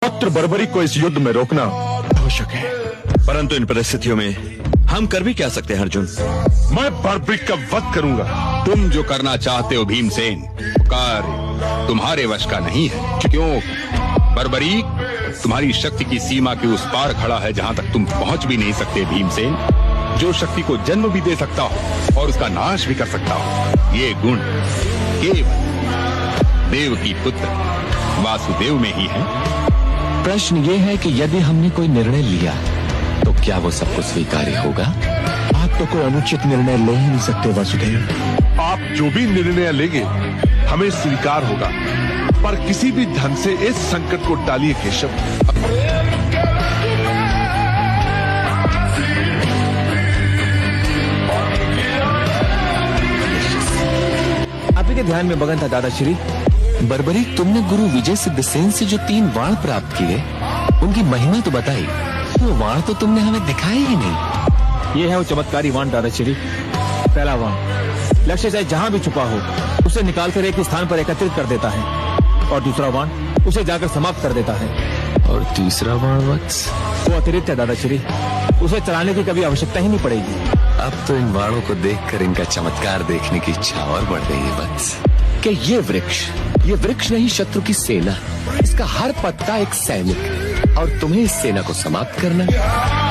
पुत्र बर्बरी को इस युद्ध में रोकना आवश्यक है। परंतु इन परिस्थितियों में हम कर भी क्या सकते हैं अर्जुन? मैं बर्बरिक का वध करूंगा। तुम जो करना चाहते हो भीमसेन, कार्य तुम्हारे वश का नहीं है। क्यों? बर्बरीक तुम्हारी शक्ति की सीमा के उस पार खड़ा है जहाँ तक तुम पहुँच भी नहीं सकते भीमसेन। जो शक्ति को जन्म भी दे सकता हो और उसका नाश भी कर सकता हो, ये गुण केवल देव की पुत्र वासुदेव में ही है। प्रश्न ये है कि यदि हमने कोई निर्णय लिया तो क्या वो सबको स्वीकार्य होगा? आप तो कोई अनुचित निर्णय ले ही नहीं सकते वासुदेव। आप जो भी निर्णय लेंगे हमें स्वीकार होगा, पर किसी भी ढंग से इस संकट को टालिए केशव। आप ही के ध्यान में मगन था दादाश्री। बर्बरीक, तुमने गुरु विजय सिद्धसेन से जो 3 बाण प्राप्त किए, उनकी महिमा तो बताई, वो बाण तो तुमने हमें दिखाए ही नहीं। ये है वो चमत्कारी वाण दादाश्री। पहला वाण लक्ष्य चाहे जहाँ भी छुपा हो उसे निकालकर एक स्थान पर एकत्रित कर देता है, और दूसरा वाण उसे जाकर समाप्त कर देता है। और तीसरा बाण वत्स? वो अतिरिक्त है दादाश्री, उसे चलाने की कभी आवश्यकता ही नहीं पड़ेगी। अब तो इन बाणों को देखकर इनका चमत्कार देखने की इच्छा और बढ़ गई है वत्स। कि ये वृक्ष नहीं, शत्रु की सेना, इसका हर पत्ता एक सैनिक, और तुम्हें इस सेना को समाप्त करना है।